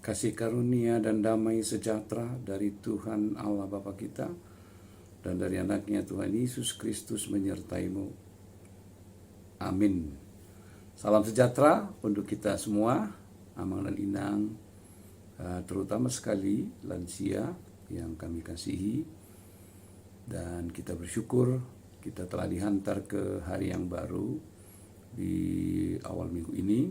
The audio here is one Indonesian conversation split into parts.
Kasih karunia dan damai sejahtera dari Tuhan Allah Bapa kita dan dari anaknya Tuhan Yesus Kristus menyertaimu. Amin. Salam sejahtera untuk kita semua, Amang dan Inang, terutama sekali lansia yang kami kasihi. Dan kita bersyukur kita telah dihantar ke hari yang baru di awal minggu ini.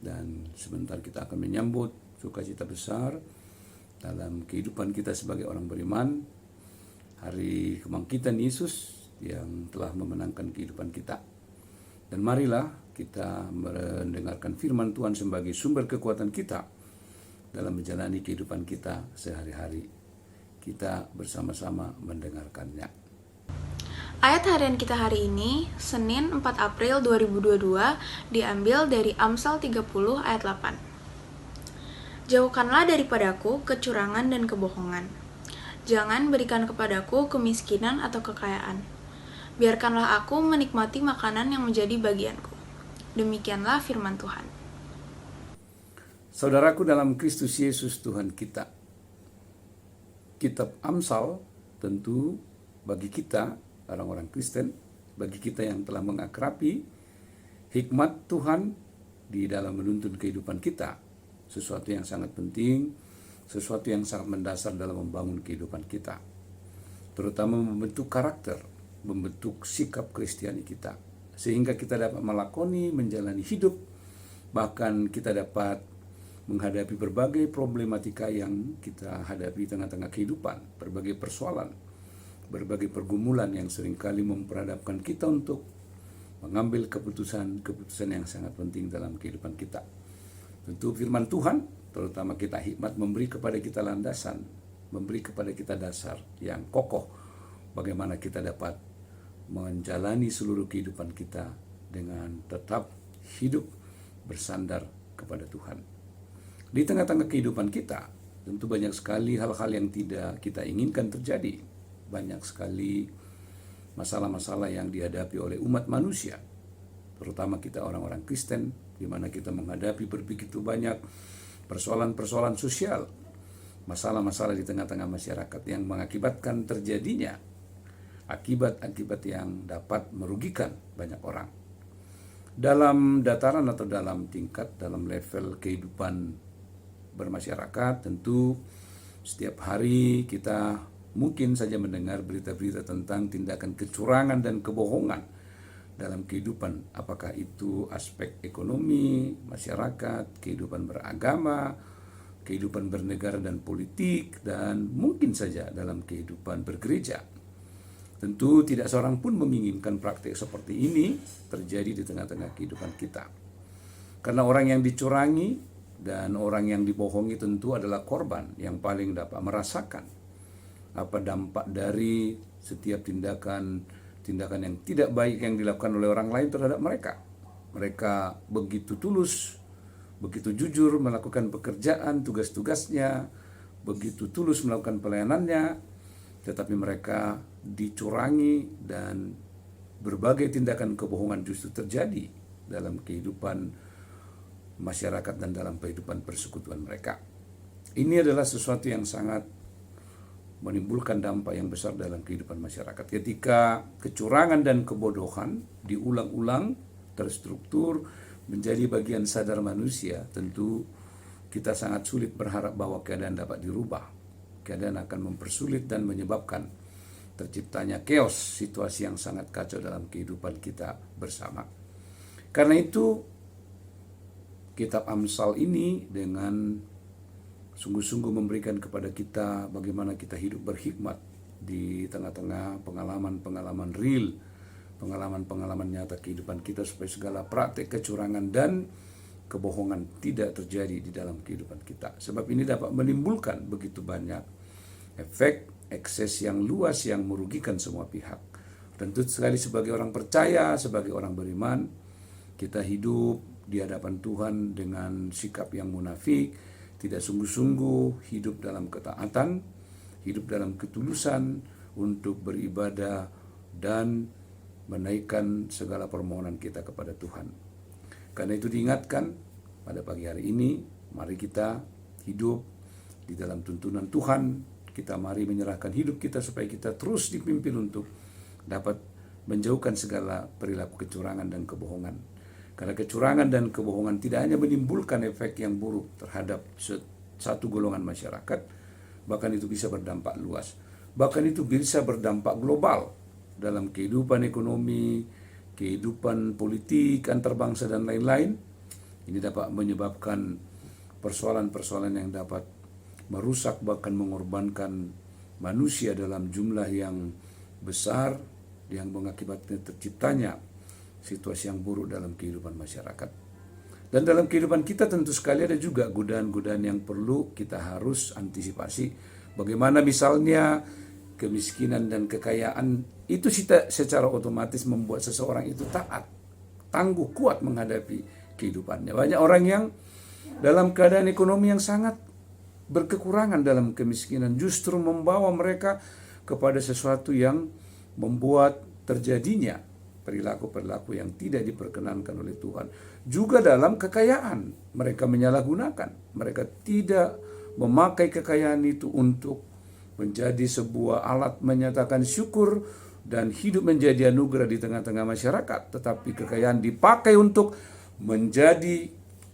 Dan sebentar kita akan menyambut sukacita besar dalam kehidupan kita sebagai orang beriman, hari kebangkitan Yesus yang telah memenangkan kehidupan kita. Dan marilah kita mendengarkan firman Tuhan sebagai sumber kekuatan kita dalam menjalani kehidupan kita sehari-hari. Kita bersama-sama mendengarkannya. Ayat harian kita hari ini, Senin 4 April 2022, diambil dari Amsal 30 ayat 8. Jauhkanlah daripadaku kecurangan dan kebohongan. Jangan berikan kepadaku kemiskinan atau kekayaan. Biarkanlah aku menikmati makanan yang menjadi bagianku. Demikianlah firman Tuhan. Saudaraku dalam Kristus Yesus Tuhan kita, Kitab Amsal tentu bagi kita orang-orang Kristen, bagi kita yang telah mengakrabi hikmat Tuhan di dalam menuntun kehidupan kita, sesuatu yang sangat penting, sesuatu yang sangat mendasar dalam membangun kehidupan kita, terutama membentuk karakter, membentuk sikap Kristiani kita, sehingga kita dapat melakoni, menjalani hidup, bahkan kita dapat menghadapi berbagai problematika yang kita hadapi di tengah-tengah kehidupan, berbagai persoalan, berbagai pergumulan yang seringkali memperhadapkan kita untuk mengambil keputusan yang sangat penting dalam kehidupan kita. Tentu firman Tuhan, terutama kita hikmat, memberi kepada kita landasan, memberi kepada kita dasar yang kokoh, bagaimana kita dapat menjalani seluruh kehidupan kita dengan tetap hidup bersandar kepada Tuhan. Di tengah-tengah kehidupan kita, tentu banyak sekali hal-hal yang tidak kita inginkan terjadi. Banyak sekali masalah-masalah yang dihadapi oleh umat manusia, terutama kita orang-orang Kristen, di mana kita menghadapi begitu banyak persoalan-persoalan sosial, masalah-masalah di tengah-tengah masyarakat yang mengakibatkan terjadinya akibat-akibat yang dapat merugikan banyak orang. Dalam dataran atau dalam tingkat, dalam level kehidupan bermasyarakat, tentu setiap hari kita mungkin saja mendengar berita-berita tentang tindakan kecurangan dan kebohongan dalam kehidupan, apakah itu aspek ekonomi, masyarakat, kehidupan beragama, kehidupan bernegara dan politik, dan mungkin saja dalam kehidupan bergereja. Tentu tidak seorang pun menginginkan praktik seperti ini terjadi di tengah-tengah kehidupan kita. Karena orang yang dicurangi dan orang yang dibohongi tentu adalah korban yang paling dapat merasakan apa dampak dari setiap tindakan yang tidak baik yang dilakukan oleh orang lain terhadap mereka. Mereka begitu tulus, begitu jujur melakukan pekerjaan, tugas-tugasnya, begitu tulus melakukan pelayanannya, tetapi mereka dicurangi dan berbagai tindakan kebohongan justru terjadi dalam kehidupan masyarakat dan dalam kehidupan persekutuan mereka. Ini adalah sesuatu yang sangat menimbulkan dampak yang besar dalam kehidupan masyarakat. Ketika kecurangan dan kebodohan diulang-ulang, terstruktur, menjadi bagian sadar manusia, tentu kita sangat sulit berharap bahwa keadaan dapat dirubah. Keadaan akan mempersulit dan menyebabkan terciptanya chaos, situasi yang sangat kacau dalam kehidupan kita bersama. Karena itu, kitab Amsal ini dengan sungguh-sungguh memberikan kepada kita bagaimana kita hidup berhikmat di tengah-tengah pengalaman-pengalaman real, pengalaman-pengalaman nyata kehidupan kita, supaya segala praktek kecurangan dan kebohongan tidak terjadi di dalam kehidupan kita. Sebab ini dapat menimbulkan begitu banyak efek ekses yang luas yang merugikan semua pihak. Tentu sekali sebagai orang percaya, sebagai orang beriman, kita hidup di hadapan Tuhan dengan sikap yang munafik, tidak sungguh-sungguh hidup dalam ketaatan, hidup dalam ketulusan untuk beribadah dan menaikkan segala permohonan kita kepada Tuhan. Karena itu diingatkan pada pagi hari ini, mari kita hidup di dalam tuntunan Tuhan. Kita mari menyerahkan hidup kita supaya kita terus dipimpin untuk dapat menjauhkan segala perilaku kecurangan dan kebohongan. Karena kecurangan dan kebohongan tidak hanya menimbulkan efek yang buruk terhadap satu golongan masyarakat, bahkan itu bisa berdampak luas. Bahkan itu bisa berdampak global dalam kehidupan ekonomi, kehidupan politik antar bangsa dan lain-lain. Ini dapat menyebabkan persoalan-persoalan yang dapat merusak bahkan mengorbankan manusia dalam jumlah yang besar yang mengakibatkan terciptanya situasi yang buruk dalam kehidupan masyarakat. Dan dalam kehidupan kita tentu sekali ada juga godaan-godaan yang perlu kita harus antisipasi. Bagaimana misalnya kemiskinan dan kekayaan itu secara otomatis membuat seseorang itu taat, tangguh, kuat menghadapi kehidupannya. Banyak orang yang dalam keadaan ekonomi yang sangat berkekurangan dalam kemiskinan justru membawa mereka kepada sesuatu yang membuat terjadinya perilaku-perilaku yang tidak diperkenankan oleh Tuhan. Juga dalam kekayaan, mereka menyalahgunakan. Mereka tidak memakai kekayaan itu untuk menjadi sebuah alat menyatakan syukur dan hidup menjadi anugerah di tengah-tengah masyarakat. Tetapi kekayaan dipakai untuk menjadi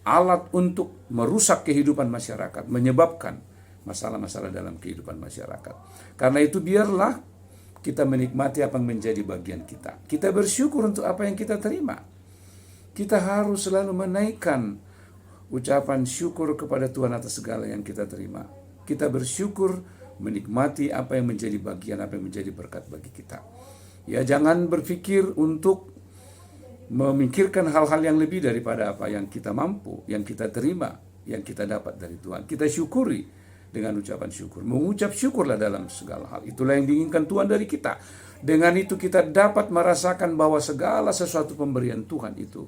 alat untuk merusak kehidupan masyarakat, menyebabkan masalah-masalah dalam kehidupan masyarakat. Karena itu biarlah kita menikmati apa yang menjadi bagian kita. Kita bersyukur untuk apa yang kita terima. Kita harus selalu menaikkan ucapan syukur kepada Tuhan atas segala yang kita terima. Kita bersyukur menikmati apa yang menjadi bagian, apa yang menjadi berkat bagi kita. Ya, jangan berpikir untuk memikirkan hal-hal yang lebih daripada apa yang kita mampu, yang kita terima, yang kita dapat dari Tuhan. Kita syukuri dengan ucapan syukur. Mengucap syukurlah dalam segala hal. Itulah yang diinginkan Tuhan dari kita. Dengan itu kita dapat merasakan bahwa segala sesuatu pemberian Tuhan itu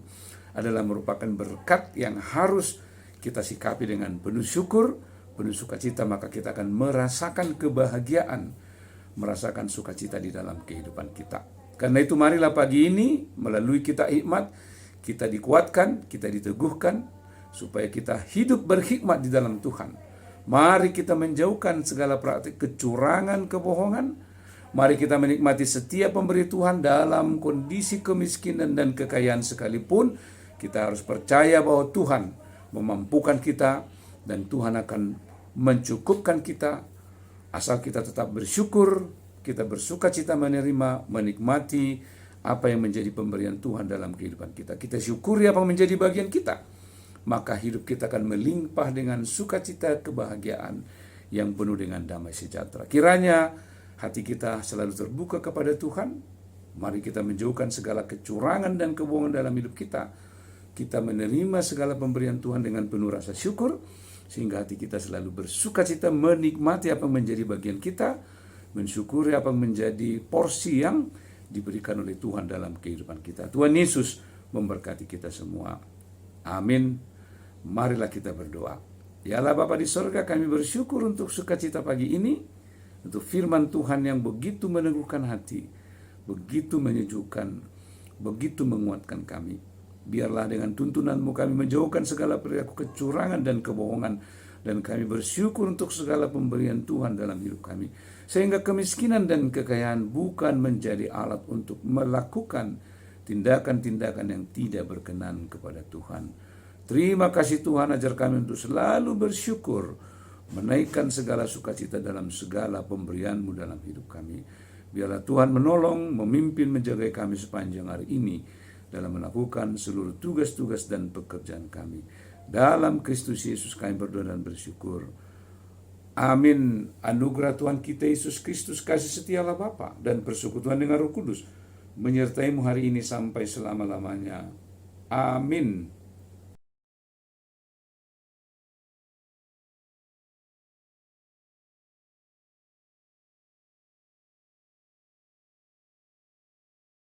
adalah merupakan berkat yang harus kita sikapi dengan penuh syukur, penuh sukacita, maka kita akan merasakan kebahagiaan, merasakan sukacita di dalam kehidupan kita. Karena itu marilah pagi ini melalui kita hikmat, kita dikuatkan, kita diteguhkan, supaya kita hidup berhikmat di dalam Tuhan. Mari kita menjauhkan segala praktik kecurangan, kebohongan. Mari kita menikmati setiap pemberi Tuhan dalam kondisi kemiskinan dan kekayaan sekalipun. Kita harus percaya bahwa Tuhan memampukan kita dan Tuhan akan mencukupkan kita, asal kita tetap bersyukur, kita bersuka cita menerima, menikmati apa yang menjadi pemberian Tuhan dalam kehidupan kita. Kita syukuri apa yang menjadi bagian kita. Maka hidup kita akan melimpah dengan sukacita, kebahagiaan yang penuh dengan damai sejahtera. Kiranya hati kita selalu terbuka kepada Tuhan. Mari kita menjauhkan segala kecurangan dan kebohongan dalam hidup kita. Kita menerima segala pemberian Tuhan dengan penuh rasa syukur, sehingga hati kita selalu bersukacita menikmati apa yang menjadi bagian kita, mensyukuri apa yang menjadi porsi yang diberikan oleh Tuhan dalam kehidupan kita. Tuhan Yesus memberkati kita semua. Amin. Marilah kita berdoa. Ya Allah Bapa di sorga, kami bersyukur untuk sukacita pagi ini, untuk firman Tuhan yang begitu meneguhkan hati, begitu menyejukkan, begitu menguatkan kami. Biarlah dengan tuntunan-Mu kami menjauhkan segala perilaku kecurangan dan kebohongan, dan kami bersyukur untuk segala pemberian Tuhan dalam hidup kami, sehingga kemiskinan dan kekayaan bukan menjadi alat untuk melakukan tindakan-tindakan yang tidak berkenan kepada Tuhan. Terima kasih Tuhan, ajar kami untuk selalu bersyukur, menaikkan segala sukacita dalam segala pemberian-Mu dalam hidup kami. Biarlah Tuhan menolong, memimpin, menjaga kami sepanjang hari ini dalam melakukan seluruh tugas-tugas dan pekerjaan kami. Dalam Kristus Yesus kami berdoa dan bersyukur. Amin. Anugerah Tuhan kita Yesus Kristus, kasih setia Allah Bapa, dan persekutuan dengan Roh Kudus menyertai-Mu hari ini sampai selama-lamanya. Amin.